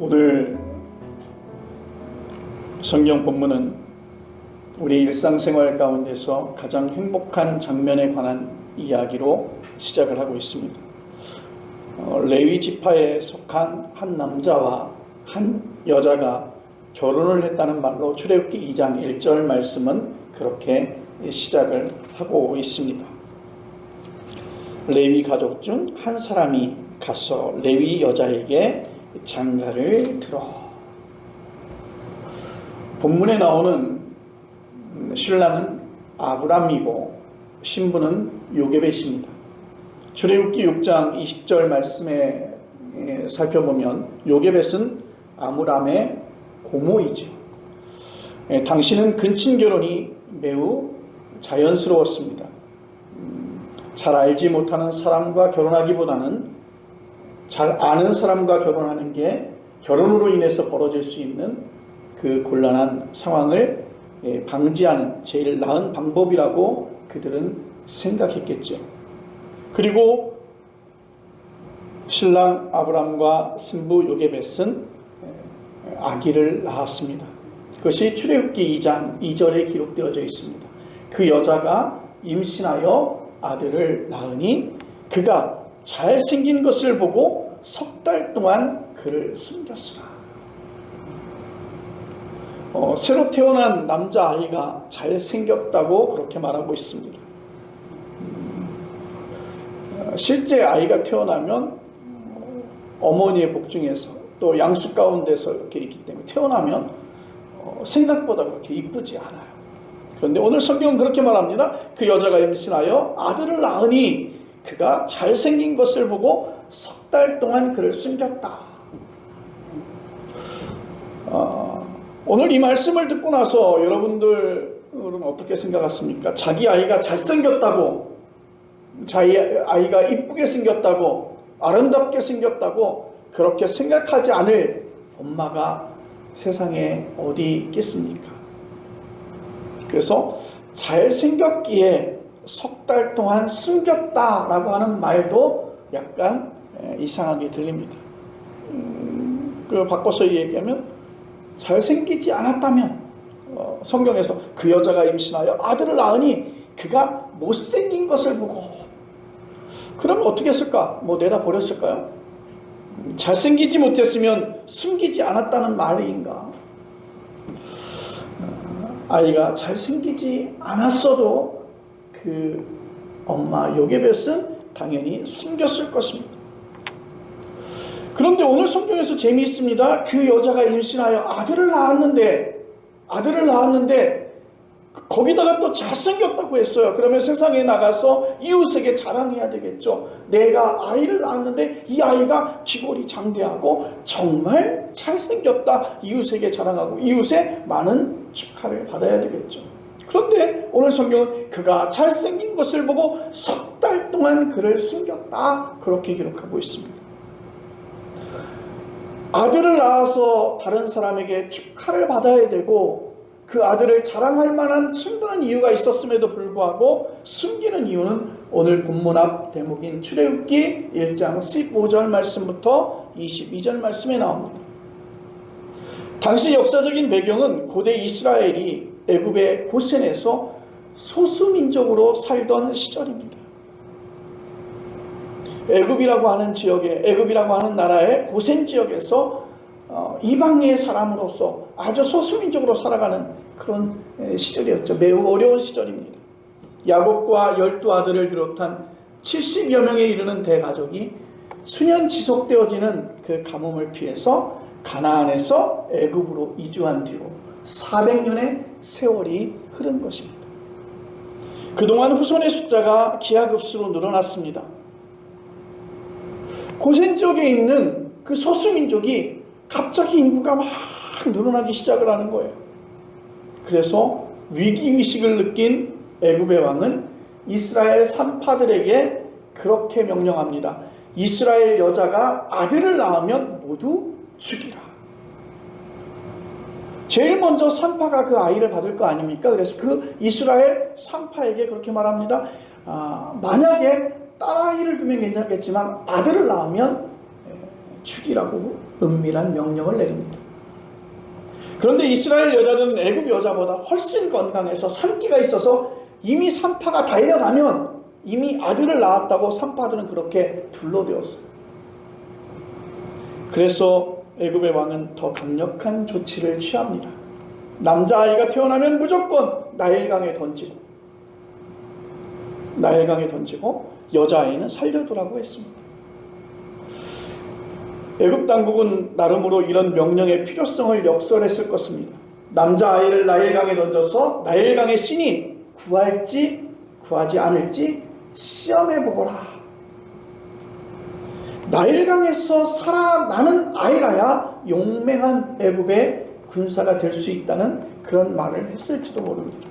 오늘 성경 본문은 우리 일상생활 가운데서 가장 행복한 장면에 관한 이야기로 시작을 하고 있습니다. 레위 지파에 속한 한 남자와 한 여자가 결혼을 했다는 말로 출애굽기 2장 1절 말씀은 그렇게 시작을 하고 있습니다. 레위 가족 중 한 사람이 가서 레위 여자에게 장가를 들어. 본문에 나오는 신랑은 아브람이고 신부는 요게벳입니다. 출애굽기 6장 20절 말씀에 살펴보면 요게벳은 아므람의 고모이죠. 당시는 근친 결혼이 매우 자연스러웠습니다. 잘 알지 못하는 사람과 결혼하기보다는 잘 아는 사람과 결혼하는 게 결혼으로 인해서 벌어질 수 있는 그 곤란한 상황을 방지하는 제일 나은 방법이라고 그들은 생각했겠죠. 그리고 신랑 아브람과 신부 요게벳은 아기를 낳았습니다. 그것이 출애굽기 2장 2절에 기록되어져 있습니다. 그 여자가 임신하여 아들을 낳으니 그가 잘생긴 것을 보고 석 달 동안 그를 숨겼으나. 새로 태어난 남자아이가 잘생겼다고 그렇게 말하고 있습니다. 실제 아이가 태어나면 어머니의 복 중에서 또 양습 가운데서 이렇게 있기 때문에 태어나면 생각보다 그렇게 이쁘지 않아요. 그런데 오늘 성경은 그렇게 말합니다. 그 여자가 임신하여 아들을 낳으니 그가 잘생긴 것을 보고 석 달 동안 그를 숨겼다. 오늘 이 말씀을 듣고 나서 여러분들은 어떻게 생각하십니까? 자기 아이가 잘생겼다고, 자기 아이가 이쁘게 생겼다고, 아름답게 생겼다고 그렇게 생각하지 않을 엄마가 세상에 어디 있겠습니까? 그래서 잘생겼기에 석 달 동안 숨겼다라고 하는 말도 약간 이상하게 들립니다. 바꿔서 얘기하면 잘생기지 않았다면 성경에서 그 여자가 임신하여 아들을 낳으니 그가 못생긴 것을 보고, 그러면 어떻게 했을까? 내다 버렸을까요? 잘생기지 못했으면 숨기지 않았다는 말인가? 아이가 잘생기지 않았어도 그 엄마 요게벳은 당연히 숨겼을 것입니다. 그런데 오늘 성경에서 재미있습니다. 그 여자가 임신하여 아들을 낳았는데 거기다가 또 잘생겼다고 했어요. 그러면 세상에 나가서 이웃에게 자랑해야 되겠죠. 내가 아이를 낳았는데 이 아이가 귀골이 장대하고 정말 잘생겼다. 이웃에게 자랑하고 이웃의 많은 축하를 받아야 되겠죠. 그런데 오늘 성경은 그가 잘생긴 것을 보고 석 달 동안 그를 숨겼다. 그렇게 기록하고 있습니다. 아들을 낳아서 다른 사람에게 축하를 받아야 되고 그 아들을 자랑할 만한 충분한 이유가 있었음에도 불구하고 숨기는 이유는 오늘 본문 앞 대목인 출애굽기 1장 15절 말씀부터 22절 말씀에 나옵니다. 당시 역사적인 배경은 고대 이스라엘이 애굽의 고센에서 소수민족으로 살던 시절입니다. 애굽이라고 하는 나라의 고센 지역에서 이방의 사람으로서 아주 소수민족으로 살아가는 그런 시절이었죠. 매우 어려운 시절입니다. 야곱과 12아들을 비롯한 70여 명에 이르는 대가족이 수년 지속되어지는 그 가뭄을 피해서 가나안에서 애굽으로 이주한 뒤로 400년의 세월이 흐른 것입니다. 그동안 후손의 숫자가 기하급수로 늘어났습니다. 고센 지역에 있는 그 소수민족이 갑자기 인구가 막 늘어나기 시작을 하는 거예요. 그래서 위기의식을 느낀 애굽의 왕은 이스라엘 산파들에게 그렇게 명령합니다. 이스라엘 여자가 아들을 낳으면 모두 죽이라. 제일 먼저 산파가 그 아이를 받을 거 아닙니까? 그래서 그 이스라엘 산파에게 그렇게 말합니다. 만약에 딸아이를 두면 괜찮겠지만 아들을 낳으면 죽이라고 은밀한 명령을 내립니다. 그런데 이스라엘 여자들은 애굽 여자보다 훨씬 건강해서 산기가 있어서 이미 산파가 달려가면 이미 아들을 낳았다고 산파들은 그렇게 둘러대었어요. 그래서 애굽의 왕은 더 강력한 조치를 취합니다. 남자아이가 태어나면 무조건 나일강에 던지고 여자아이는 살려두라고 했습니다. 애굽 당국은 나름으로 이런 명령의 필요성을 역설했을 것입니다. 남자아이를 나일강에 던져서 나일강의 신이 구할지 구하지 않을지 시험해보거라. 나일강에서 살아나는 아이라야 용맹한 애굽의 군사가 될 수 있다는 그런 말을 했을지도 모릅니다.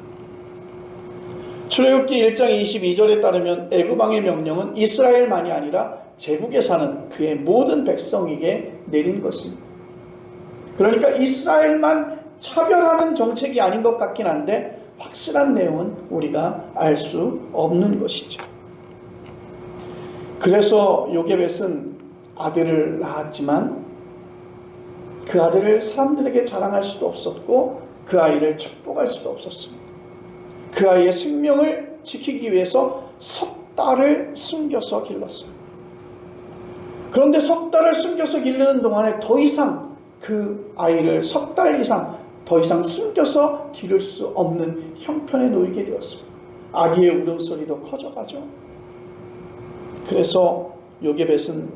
출애굽기 1장 22절에 따르면 애굽 왕의 명령은 이스라엘만이 아니라 제국에 사는 그의 모든 백성에게 내린 것입니다. 그러니까 이스라엘만 차별하는 정책이 아닌 것 같긴 한데 확실한 내용은 우리가 알 수 없는 것이죠. 그래서 요게벳은 아들을 낳았지만 그 아들을 사람들에게 자랑할 수도 없었고 그 아이를 축복할 수도 없었습니다. 그 아이의 생명을 지키기 위해서 석 달을 숨겨서 길렀어요. 그런데 석 달을 숨겨서 기르는 동안에 더 이상 그 아이를 석 달 이상 더 이상 숨겨서 기를 수 없는 형편에 놓이게 되었습니다. 아기의 울음소리도 커져가죠. 그래서 요게벳은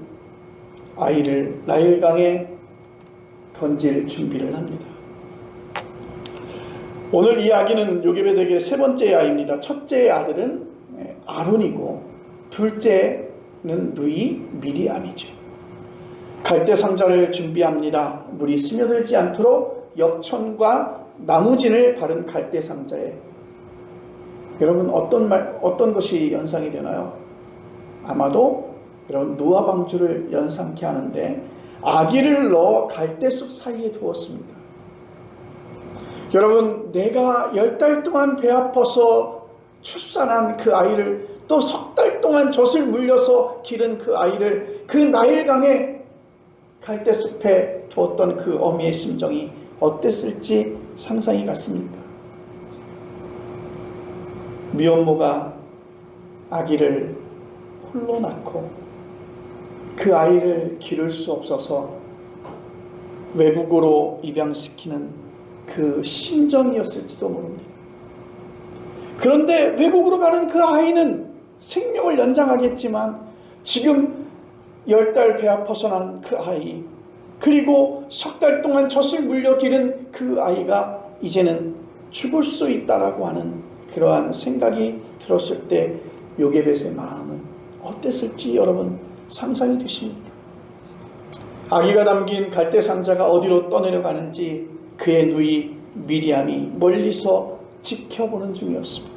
아이를 나일강에 던질 준비를 합니다. 오늘 이 아기는 요게벳에게 세 번째 아이입니다. 첫째 아들은 아론이고 둘째는 누이 미리암이죠. 갈대 상자를 준비합니다. 물이 스며들지 않도록 역천과 나무진을 바른 갈대 상자에 여러분 어떤 것이 연상이 되나요? 아마도 여러분 노아 방주를 연상케 하는데 아기를 넣어 갈대숲 사이에 두었습니다. 여러분 내가 10달 동안 배 아파서 출산한 그 아이를 또 석 달 동안 젖을 물려서 기른 그 아이를 그 나일강에 갈대숲에 두었던 그 어미의 심정이 어땠을지 상상이 갔습니까? 미혼모가 아기를 홀로 낳고 그 아이를 기를 수 없어서 외국으로 입양시키는 그 심정이었을지도 모릅니다. 그런데 외국으로 가는 그 아이는 생명을 연장하겠지만 지금 10달 배 아파서 난 그 아이 그리고 석 달 동안 젖을 물려 기른 그 아이가 이제는 죽을 수 있다라고 하는 그러한 생각이 들었을 때 요게벳의 마음은 어땠을지 여러분 상상이 되십니까? 아기가 담긴 갈대 상자가 어디로 떠내려가는지 그의 누이 미리암이 멀리서 지켜보는 중이었습니다.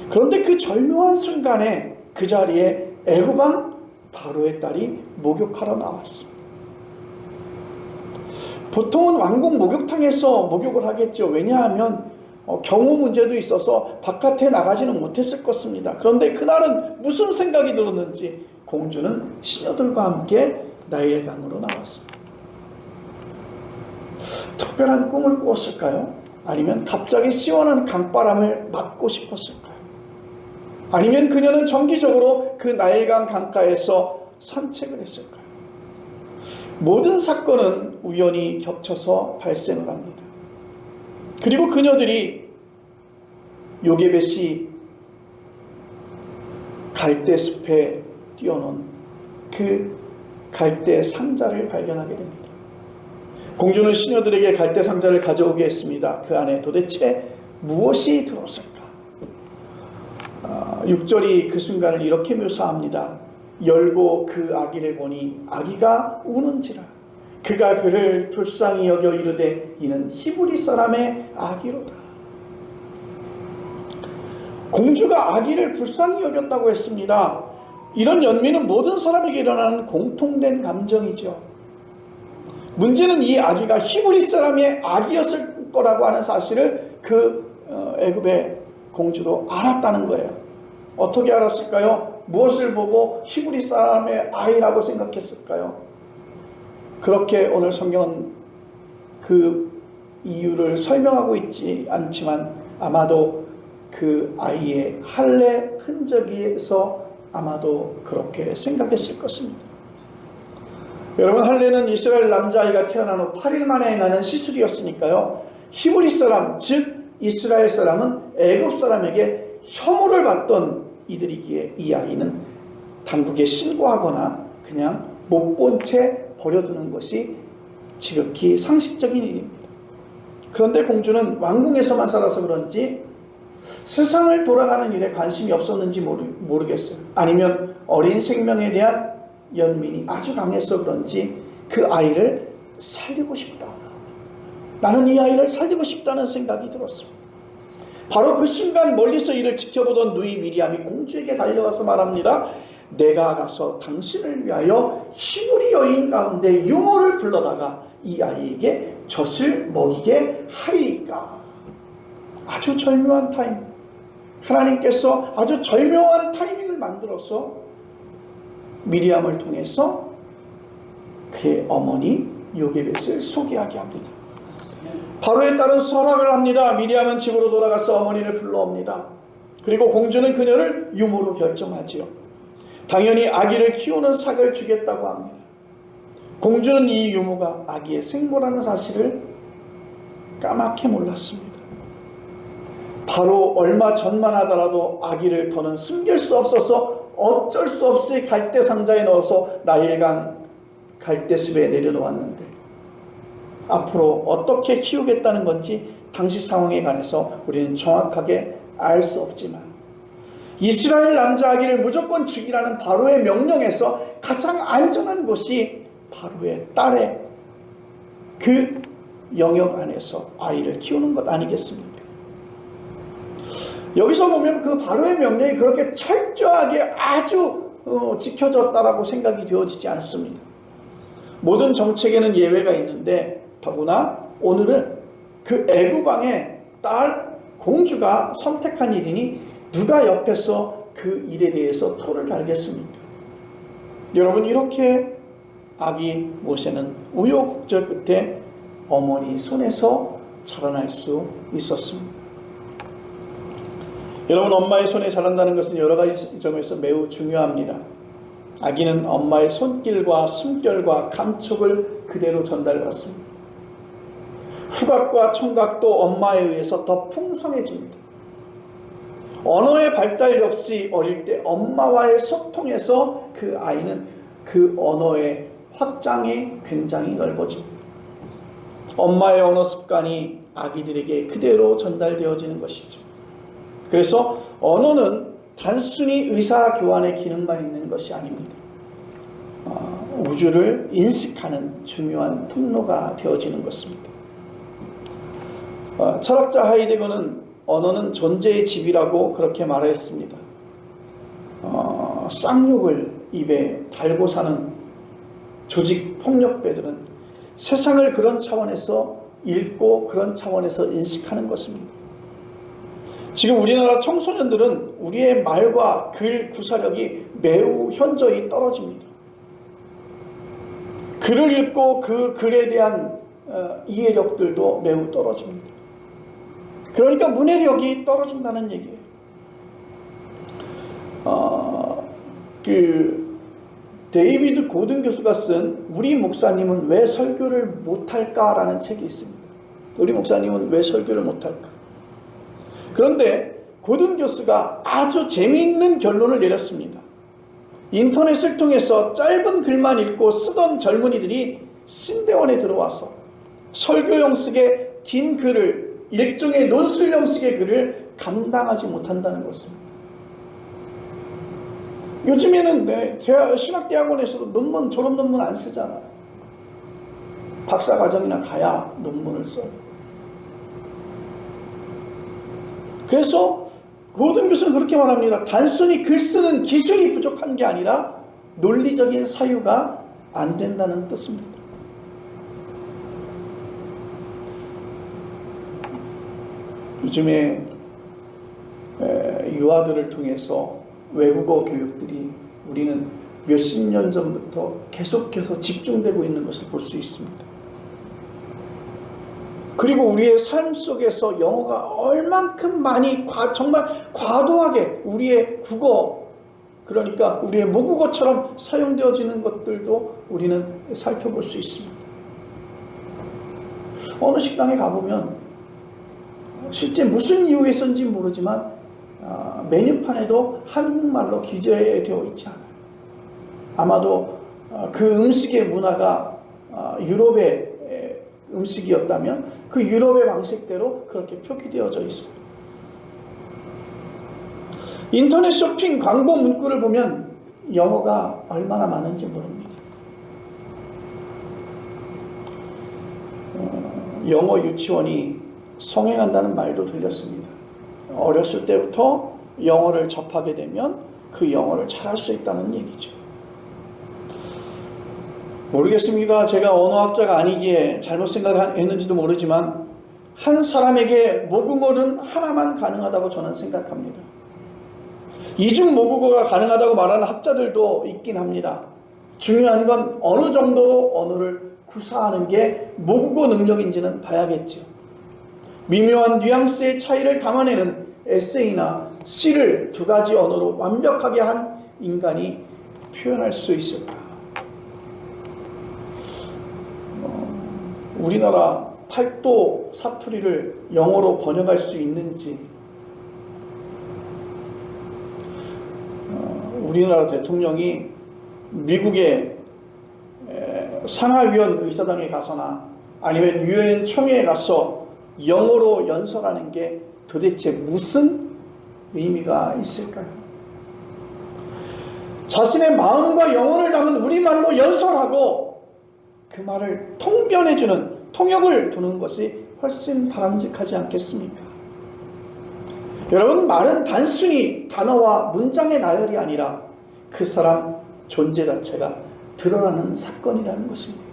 그런데 그 절묘한 순간에 그 자리에 애굽 왕 바로의 딸이 목욕하러 나왔습니다. 보통은 왕궁 목욕탕에서 목욕을 하겠죠. 왜냐하면 경호 문제도 있어서 바깥에 나가지는 못했을 것입니다. 그런데 그날은 무슨 생각이 들었는지 공주는 시녀들과 함께 나일강으로 나왔습니다. 특별한 꿈을 꾸었을까요? 아니면 갑자기 시원한 강바람을 맞고 싶었을까요? 아니면 그녀는 정기적으로 그 나일강 강가에서 산책을 했을까요? 모든 사건은 우연히 겹쳐서 발생을 합니다. 그리고 그녀들이 요게벳이 갈대숲에 띄워놓은 그 갈대 상자를 발견하게 됩니다. 공주는 시녀들에게 갈대 상자를 가져오게 했습니다. 그 안에 도대체 무엇이 들었을까? 6절이 그 순간을 이렇게 묘사합니다. 열고 그 아기를 보니 아기가 우는지라 그가 그를 불쌍히 여겨 이르되 이는 히브리 사람의 아기로다. 공주가 아기를 불쌍히 여겼다고 했습니다. 이런 연민은 모든 사람에게 일어나는 공통된 감정이죠. 문제는 이 아기가 히브리 사람의 아기였을 거라고 하는 사실을 그 애굽의 공주도 알았다는 거예요. 어떻게 알았을까요? 무엇을 보고 히브리 사람의 아이라고 생각했을까요? 그렇게 오늘 성경은 그 이유를 설명하고 있지 않지만 아마도 그 아이의 할례 흔적에서 아마도 그렇게 생각했을 것입니다. 여러분, 할례는 이스라엘 남자아이가 태어난 후 8일 만에 행하는 시술이었으니까요. 히브리 사람, 즉 이스라엘 사람은 애굽 사람에게 혐오를 받던 이들이기에 이 아이는 당국에 신고하거나 그냥 못 본 채 버려두는 것이 지극히 상식적인 일입니다. 그런데 공주는 왕궁에서만 살아서 그런지 세상을 돌아가는 일에 관심이 없었는지 모르겠어요. 아니면 어린 생명에 대한 연민이 아주 강해서 그런지 그 아이를 살리고 싶다. 나는 이 아이를 살리고 싶다는 생각이 들었습니다. 바로 그 순간 멀리서 이를 지켜보던 누이 미리암이 공주에게 달려와서 말합니다. 내가 가서 당신을 위하여 히브리 여인 가운데 유모를 불러다가 이 아이에게 젖을 먹이게 하리이까. 아주 절묘한 타이밍. 하나님께서 아주 절묘한 타이밍을 만들어서 미리암을 통해서 그의 어머니 요게벳을 소개하게 합니다. 바로에 따른 설악을 합니다. 미리암은 집으로 돌아가서 어머니를 불러옵니다. 그리고 공주는 그녀를 유모로 결정하지요. 당연히 아기를 키우는 삭을 주겠다고 합니다. 공주는 이 유모가 아기의 생모라는 사실을 까맣게 몰랐습니다. 바로 얼마 전만 하더라도 아기를 더는 숨길 수 없어서 어쩔 수 없이 갈대 상자에 넣어서 나일강 갈대숲에 내려놓았는데 앞으로 어떻게 키우겠다는 건지 당시 상황에 관해서 우리는 정확하게 알 수 없지만 이스라엘 남자 아기를 무조건 죽이라는 바로의 명령에서 가장 안전한 곳이 바로의 딸의 그 영역 안에서 아이를 키우는 것 아니겠습니까? 여기서 보면 그 바로의 명령이 그렇게 철저하게 아주 지켜졌다라고 생각이 되어지지 않습니다. 모든 정책에는 예외가 있는데 더구나 오늘은 그 애굽 왕의 딸 공주가 선택한 일이니 누가 옆에서 그 일에 대해서 토를 달겠습니까? 여러분, 이렇게 아기 모세는 우여곡절 끝에 어머니 손에서 자라날 수 있었습니다. 여러분, 엄마의 손에 자란다는 것은 여러 가지 점에서 매우 중요합니다. 아기는 엄마의 손길과 숨결과 감촉을 그대로 전달받습니다. 후각과 청각도 엄마에 의해서 더 풍성해집니다. 언어의 발달 역시 어릴 때 엄마와의 소통에서 그 아이는 그 언어의 확장이 굉장히 넓어집니다. 엄마의 언어 습관이 아기들에게 그대로 전달되어지는 것이죠. 그래서 언어는 단순히 의사교환의 기능만 있는 것이 아닙니다. 우주를 인식하는 중요한 통로가 되어지는 것입니다. 철학자 하이데거는 언어는 존재의 집이라고 그렇게 말했습니다. 쌍욕을 입에 달고 사는 조직 폭력배들은 세상을 그런 차원에서 읽고 그런 차원에서 인식하는 것입니다. 지금 우리나라 청소년들은 우리의 말과 글 구사력이 매우 현저히 떨어집니다. 글을 읽고 그 글에 대한 이해력들도 매우 떨어집니다. 그러니까 문해력이 떨어진다는 얘기예요. 데이비드 고든 교수가 쓴 우리 목사님은 왜 설교를 못할까라는 책이 있습니다. 우리 목사님은 왜 설교를 못할까? 그런데 고든 교수가 아주 재미있는 결론을 내렸습니다. 인터넷을 통해서 짧은 글만 읽고 쓰던 젊은이들이 신대원에 들어와서 설교 형식의 긴 글을, 일종의 논술 형식의 글을 감당하지 못한다는 것입니다. 요즘에는 신학대학원에서도 논문, 졸업 논문 안 쓰잖아. 박사과정이나 가야 논문을 써요. 그래서 고든 교수는 그렇게 말합니다. 단순히 글 쓰는 기술이 부족한 게 아니라 논리적인 사유가 안 된다는 뜻입니다. 요즘에 유아들을 통해서 외국어 교육들이 우리는 몇십 년 전부터 계속해서 집중되고 있는 것을 볼 수 있습니다. 그리고 우리의 삶 속에서 영어가 얼만큼 많이 정말 과도하게 우리의 국어, 그러니까 우리의 모국어처럼 사용되어지는 것들도 우리는 살펴볼 수 있습니다. 어느 식당에 가보면 실제 무슨 이유에서인지 모르지만 메뉴판에도 한국말로 기재되어 있지 않아요. 아마도 그 음식의 문화가 유럽의 음식이었다면 그 유럽의 방식대로 그렇게 표기되어져 있어요. 인터넷 쇼핑 광고 문구를 보면 영어가 얼마나 많은지 모릅니다. 영어 유치원이 성행한다는 말도 들렸습니다. 어렸을 때부터 영어를 접하게 되면 그 영어를 잘할 수 있다는 얘기죠. 모르겠습니다. 제가 언어학자가 아니기에 잘못 생각했는지도 모르지만 한 사람에게 모국어는 하나만 가능하다고 저는 생각합니다. 이중 모국어가 가능하다고 말하는 학자들도 있긴 합니다. 중요한 건 어느 정도로 언어를 구사하는 게 모국어 능력인지는 봐야겠죠. 미묘한 뉘앙스의 차이를 담아내는 에세이나 시를 두 가지 언어로 완벽하게 한 인간이 표현할 수 있을까? 우리나라 팔도 사투리를 영어로 번역할 수 있는지, 우리나라 대통령이 미국의 상하위원 의사당에 가서나 아니면 유엔 총회에 가서 영어로 연설하는 게 도대체 무슨 의미가 있을까요? 자신의 마음과 영혼을 담은 우리말로 연설하고 그 말을 통변해주는, 통역을 두는 것이 훨씬 바람직하지 않겠습니까? 여러분, 말은 단순히 단어와 문장의 나열이 아니라 그 사람 존재 자체가 드러나는 사건이라는 것입니다.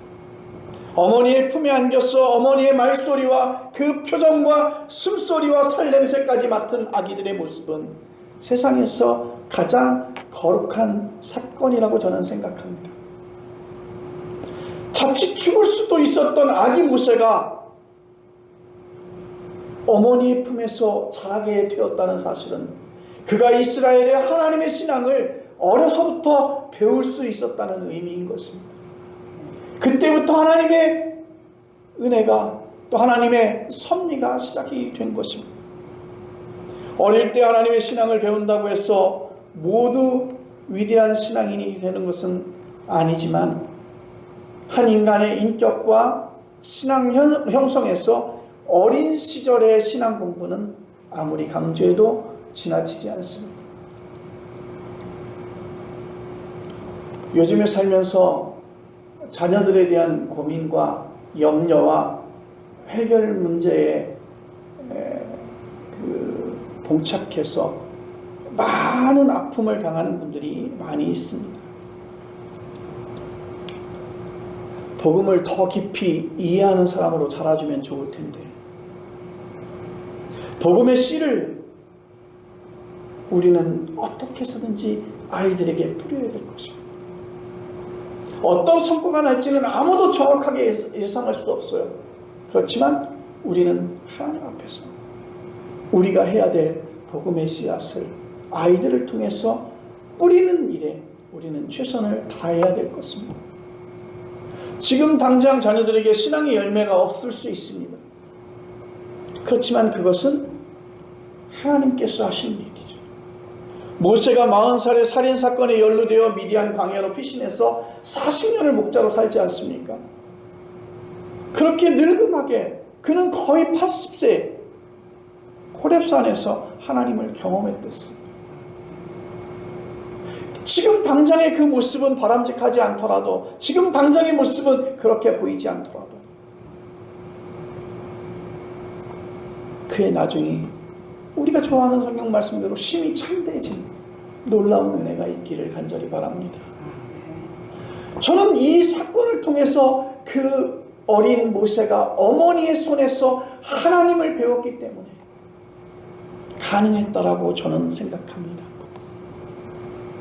어머니의 품에 안겼어 어머니의 말소리와 그 표정과 숨소리와 살냄새까지 맡은 아기들의 모습은 세상에서 가장 거룩한 사건이라고 저는 생각합니다. 자칫 죽을 수도 있었던 아기 모세가 어머니의 품에서 자라게 되었다는 사실은 그가 이스라엘의 하나님의 신앙을 어려서부터 배울 수 있었다는 의미인 것입니다. 그때부터 하나님의 은혜가 또 하나님의 섭리가 시작이 된 것입니다. 어릴 때 하나님의 신앙을 배운다고 해서 모두 위대한 신앙인이 되는 것은 아니지만 한 인간의 인격과 신앙 형성에서 어린 시절의 신앙 공부는 아무리 강조해도 지나치지 않습니다. 요즘에 살면서 자녀들에 대한 고민과 염려와 해결 문제에 봉착해서 많은 아픔을 당하는 분들이 많이 있습니다. 복음을 더 깊이 이해하는 사람으로 자라주면 좋을 텐데, 복음의 씨를 우리는 어떻게 해서든지 아이들에게 뿌려야 될 것입니다. 어떤 성과가 날지는 아무도 정확하게 예상할 수 없어요. 그렇지만 우리는 하나님 앞에서 우리가 해야 될 복음의 씨앗을 아이들을 통해서 뿌리는 일에 우리는 최선을 다해야 될 것입니다. 지금 당장 자녀들에게 신앙의 열매가 없을 수 있습니다. 그렇지만 그것은 하나님께서 하신 일이죠. 모세가 40살에 살인사건에 연루되어 미디안 광야로 피신해서 40년을 목자로 살지 않습니까? 그렇게 늙음하게 그는 거의 80세 호렙산에서 하나님을 경험했댔습니다. 지금 당장의 그 모습은 바람직하지 않더라도, 지금 당장의 모습은 그렇게 보이지 않더라도 그의 나중이 우리가 좋아하는 성경 말씀대로 심히 참되어진 놀라운 은혜가 있기를 간절히 바랍니다. 저는 이 사건을 통해서 그 어린 모세가 어머니의 손에서 하나님을 배웠기 때문에 가능했다라고 저는 생각합니다.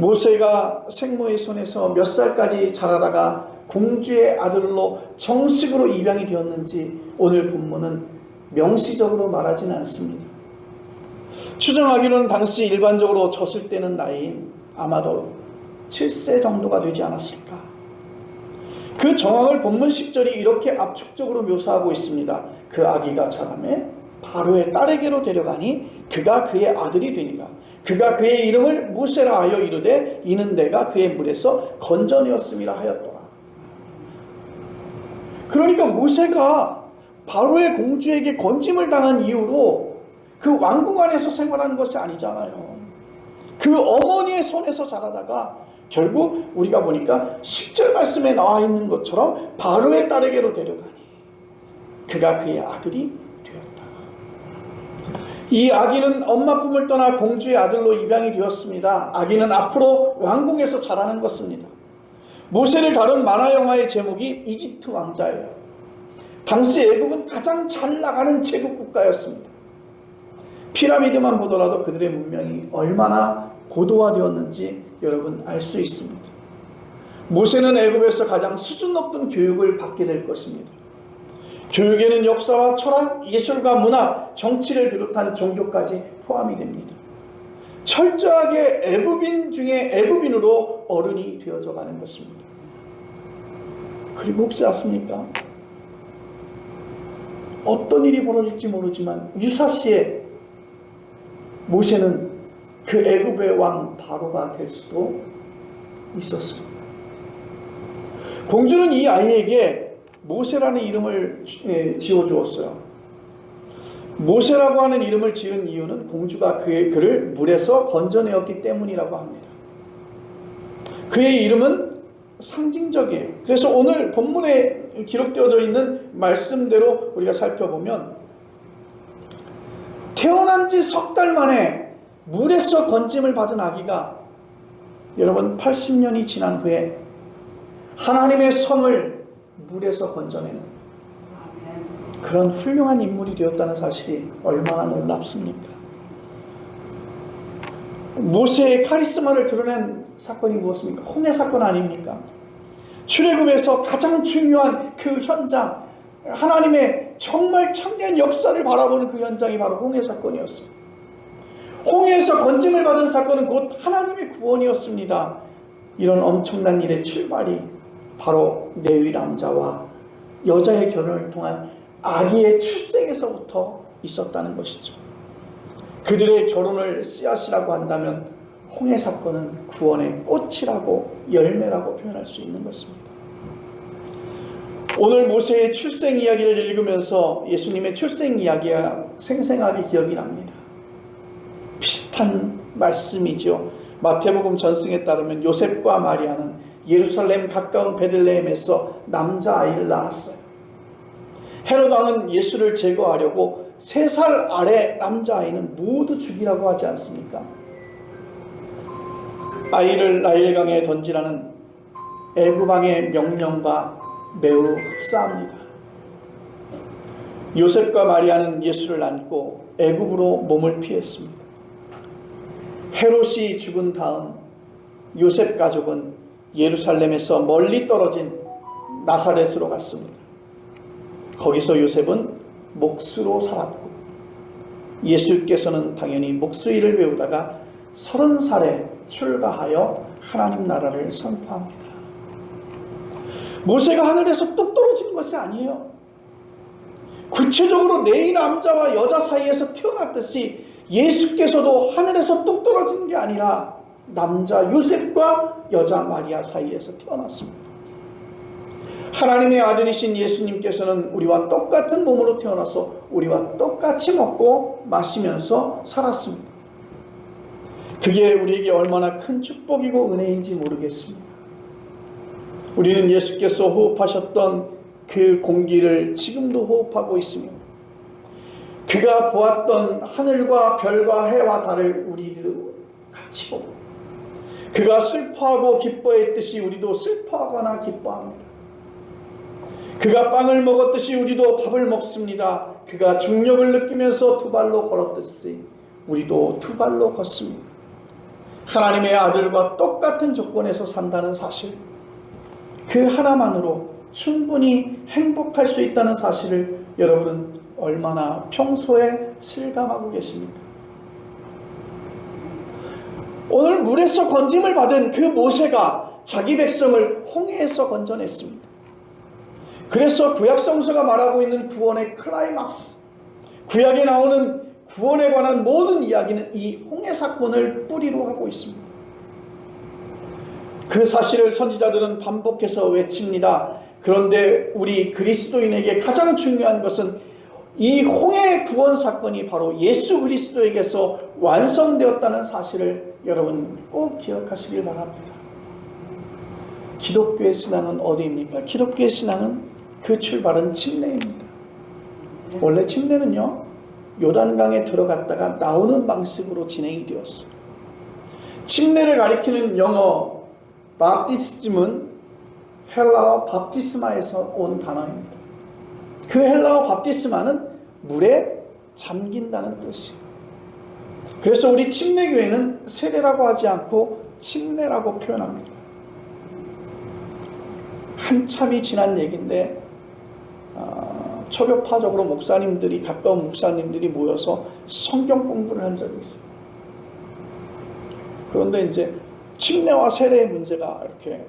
모세가 생모의 손에서 몇 살까지 자라다가 공주의 아들로 정식으로 입양이 되었는지 오늘 본문은 명시적으로 말하지는 않습니다. 추정하기로는 당시 일반적으로 졌을 때는 나이인 아마도 7세 정도가 되지 않았을까. 그 정황을 본문 10절이 이렇게 압축적으로 묘사하고 있습니다. 그 아기가 자라매 바로의 딸에게로 데려가니 그가 그의 아들이 되니라. 그가 그의 이름을 모세라 하여 이르되 이는 내가 그의 물에서 건져내었음이라 하였더라. 그러니까 모세가 바로의 공주에게 건짐을 당한 이후로 그 왕궁 안에서 생활하는 것이 아니잖아요. 그 어머니의 손에서 자라다가 결국 우리가 보니까 10절 말씀에 나와 있는 것처럼 바로의 딸에게로 데려가니 그가 그의 아들이 되었다. 이 아기는 엄마 품을 떠나 공주의 아들로 입양이 되었습니다. 아기는 앞으로 왕궁에서 자라는 것입니다. 모세를 다룬 만화 영화의 제목이 이집트 왕자예요. 당시 애국은 가장 잘 나가는 제국 국가였습니다. 피라미드만 보더라도 그들의 문명이 얼마나 고도화되었는지 여러분 알 수 있습니다. 모세는 애굽에서 가장 수준 높은 교육을 받게 될 것입니다. 교육에는 역사와 철학, 예술과 문화, 정치를 비롯한 종교까지 포함이 됩니다. 철저하게 애굽인 중에 애굽인으로 어른이 되어져 가는 것입니다. 그리고 혹시 아십니까? 어떤 일이 벌어질지 모르지만 유사시에 모세는 그 애굽의 왕 바로가 될 수도 있었습니다. 공주는 이 아이에게 모세라는 이름을 지어주었어요. 모세라고 하는 이름을 지은 이유는 공주가 그를 물에서 건져내었기 때문이라고 합니다. 그의 이름은 상징적이에요. 그래서 오늘 본문에 기록되어져 있는 말씀대로 우리가 살펴보면 태어난 지 석 달 만에 물에서 건짐을 받은 아기가 여러분 80년이 지난 후에 하나님의 성을 물에서 건져내는 그런 훌륭한 인물이 되었다는 사실이 얼마나 놀랍습니까? 모세의 카리스마를 드러낸 사건이 무엇입니까? 홍해 사건 아닙니까? 출애굽에서 가장 중요한 그 현장, 하나님의 정말 참된 역사를 바라보는 그 현장이 바로 홍해 사건이었어요. 홍해에서 건짐을 받은 사건은 곧 하나님의 구원이었습니다. 이런 엄청난 일의 출발이 바로 레위 남자와 여자의 결혼을 통한 아기의 출생에서부터 있었다는 것이죠. 그들의 결혼을 씨앗이라고 한다면 홍해 사건은 구원의 꽃이라고 열매라고 표현할 수 있는 것입니다. 오늘 모세의 출생 이야기를 읽으면서 예수님의 출생 이야기가 생생하게 기억이 납니다. 비슷한 말씀이죠. 마태복음 전승에 따르면 요셉과 마리아는 예루살렘 가까운 베들레헴에서 남자아이를 낳았어요. 헤롯 왕은 예수를 제거하려고 3살 아래 남자아이는 모두 죽이라고 하지 않습니까? 아이를 나일강에 던지라는 애굽 왕의 명령과 매우 흡사합니다. 요셉과 마리아는 예수를 안고 애굽으로 몸을 피했습니다. 헤롯이 죽은 다음 요셉 가족은 예루살렘에서 멀리 떨어진 나사렛으로 갔습니다. 거기서 요셉은 목수로 살았고 예수께서는 당연히 목수일을 배우다가 30살에 출가하여 하나님 나라를 선포합니다. 모세가 하늘에서 뚝 떨어진 것이 아니에요. 구체적으로 레위 남자와 여자 사이에서 태어났듯이 예수께서도 하늘에서 뚝 떨어진 게 아니라 남자 요셉과 여자 마리아 사이에서 태어났습니다. 하나님의 아들이신 예수님께서는 우리와 똑같은 몸으로 태어나서 우리와 똑같이 먹고 마시면서 살았습니다. 그게 우리에게 얼마나 큰 축복이고 은혜인지 모르겠습니다. 우리는 예수께서 호흡하셨던 그 공기를 지금도 호흡하고 있으며 그가 보았던 하늘과 별과 해와 달을 우리도 같이 보고 그가 슬퍼하고 기뻐했듯이 우리도 슬퍼하거나 기뻐합니다. 그가 빵을 먹었듯이 우리도 밥을 먹습니다. 그가 중력을 느끼면서 2발로 걸었듯이 우리도 2발로 걷습니다. 하나님의 아들과 똑같은 조건에서 산다는 사실, 그 하나만으로 충분히 행복할 수 있다는 사실을 여러분은 얼마나 평소에 실감하고 계십니까? 오늘 물에서 건짐을 받은 그 모세가 자기 백성을 홍해에서 건져냈습니다. 그래서 구약 성서가 말하고 있는 구원의 클라이막스, 구약에 나오는 구원에 관한 모든 이야기는 이 홍해 사건을 뿌리로 하고 있습니다. 그 사실을 선지자들은 반복해서 외칩니다. 그런데 우리 그리스도인에게 가장 중요한 것은 이 홍해 구원 사건이 바로 예수 그리스도에게서 완성되었다는 사실을 여러분 꼭 기억하시길 바랍니다. 기독교의 신앙은 어디입니까? 기독교의 신앙은 그 출발은 침례입니다. 원래 침례는요, 요단강에 들어갔다가 나오는 방식으로 진행이 되었어요. 침례를 가리키는 영어 바프티즘은 헬라어 밥티스마에서 온 단어입니다. 그 헬라어 밥티스마는 물에 잠긴다는 뜻이에요. 그래서 우리 침례교회는 세례라고 하지 않고 침례라고 표현합니다. 한참이 지난 얘기인데 초교파적으로 목사님들이, 가까운 목사님들이 모여서 성경 공부를 한 적이 있어요. 그런데 이제 침례와 세례의 문제가 이렇게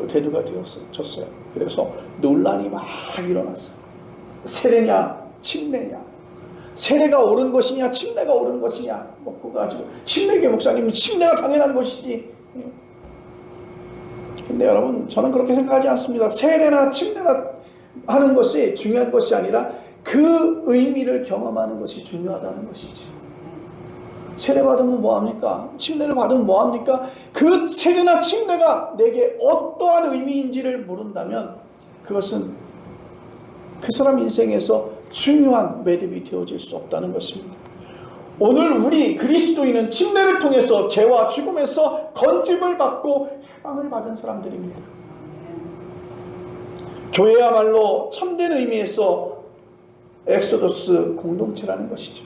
대두가 되었어요. 그래서 논란이 막 일어났어요. 세례냐 침례냐, 세례가 옳은 것이냐 침례가 옳은 것이냐, 뭐 그거 가지고 침례교회 목사님은 침례가 당연한 것이지. 근데 여러분, 저는 그렇게 생각하지 않습니다. 세례나 침례나 하는 것이 중요한 것이 아니라 그 의미를 경험하는 것이 중요하다는 것이죠. 세례 받으면 뭐합니까? 침례를 받으면 뭐합니까? 그 세례나 침례가 내게 어떠한 의미인지를 모른다면 그것은 그 사람 인생에서 중요한 매듭이 되어질 수 없다는 것입니다. 오늘 우리 그리스도인은 침례를 통해서 죄와 죽음에서 건짐을 받고 해방을 받은 사람들입니다. 교회야말로 참된 의미에서 엑소더스 공동체라는 것이죠.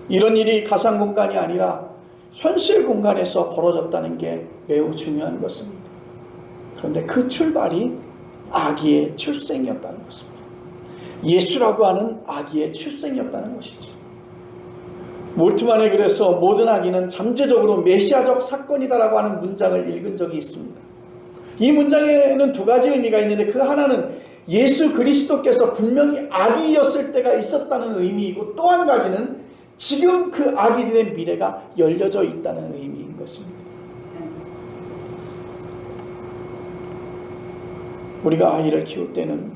이런 일이 가상 공간이 아니라 현실 공간에서 벌어졌다는 게 매우 중요한 것입니다. 그런데 그 출발이 아기의 출생이었다는 것입니다. 예수라고 하는 아기의 출생이었다는 것이죠. 몰트만에 그래서 모든 아기는 잠재적으로 메시아적 사건이다라고 하는 문장을 읽은 적이 있습니다. 이 문장에는 두 가지 의미가 있는데, 그 하나는 예수 그리스도께서 분명히 아기였을 때가 있었다는 의미이고, 또 한 가지는 지금 그 아기들의 미래가 열려져 있다는 의미인 것입니다. 우리가 아이를 키울 때는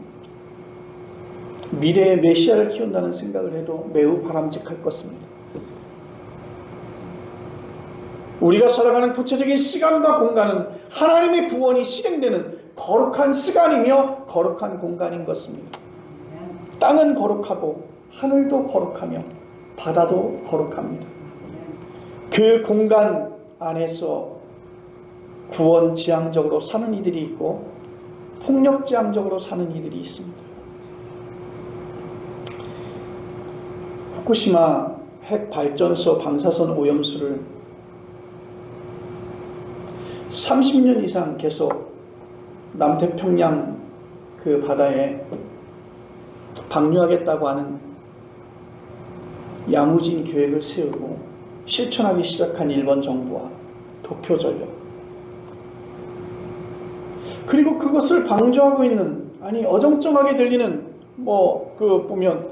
미래의 메시아를 키운다는 생각을 해도 매우 바람직할 것입니다. 우리가 살아가는 구체적인 시간과 공간은 하나님의 구원이 실행되는 거룩한 시간이며 거룩한 공간인 것입니다. 땅은 거룩하고 하늘도 거룩하며 바다도 거룩합니다. 그 공간 안에서 구원지향적으로 사는 이들이 있고 폭력지향적으로 사는 이들이 있습니다. 후쿠시마 핵발전소 방사선 오염수를 30년 이상 계속 남태평양 그 바다에 방류하겠다고 하는 야무진 계획을 세우고 실천하기 시작한 일본 정부와 도쿄전력, 그리고 그것을 방조하고 있는, 아니 어정쩡하게 들리는 보면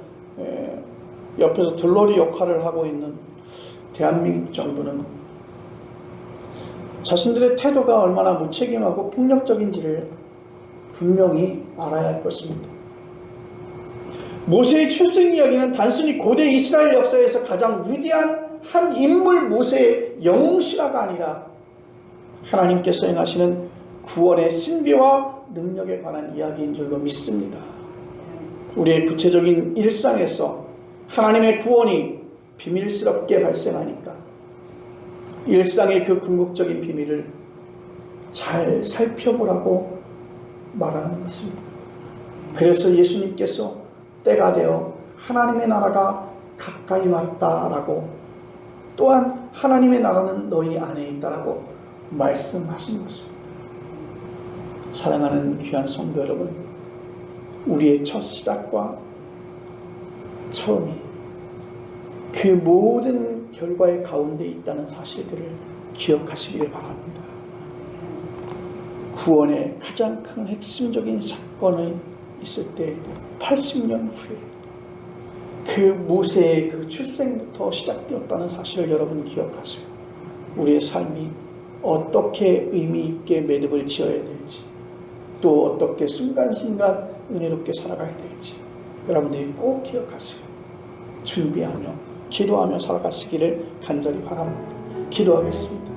옆에서 들러리 역할을 하고 있는 대한민국 정부는 자신들의 태도가 얼마나 무책임하고 폭력적인지를 분명히 알아야 할 것입니다. 모세의 출생 이야기는 단순히 고대 이스라엘 역사에서 가장 위대한 한 인물 모세의 영웅실화가 아니라 하나님께서 행하시는 구원의 신비와 능력에 관한 이야기인 줄로 믿습니다. 우리의 구체적인 일상에서 하나님의 구원이 비밀스럽게 발생하니까 일상의 그 궁극적인 비밀을 잘 살펴보라고 말하는 것입니다. 그래서 예수님께서 때가 되어 하나님의 나라가 가까이 왔다라고 또한 하나님의 나라는 너희 안에 있다라고 말씀하신 것입니다. 사랑하는 귀한 성도 여러분, 우리의 첫 시작과 처음이 그 모든 결과의 가운데 있다는 사실들을 기억하시기를 바랍니다. 구원의 가장 큰 핵심적인 사건이 있을 때 80년 후에 그 모세의 그 출생부터 시작되었다는 사실을 여러분 기억하세요. 우리의 삶이 어떻게 의미 있게 매듭을 지어야 될지, 또 어떻게 순간순간 은혜롭게 살아가야 될지 여러분들이 꼭 기억하세요. 준비하며 기도하며 살아가시기를 간절히 바랍니다. 기도하겠습니다.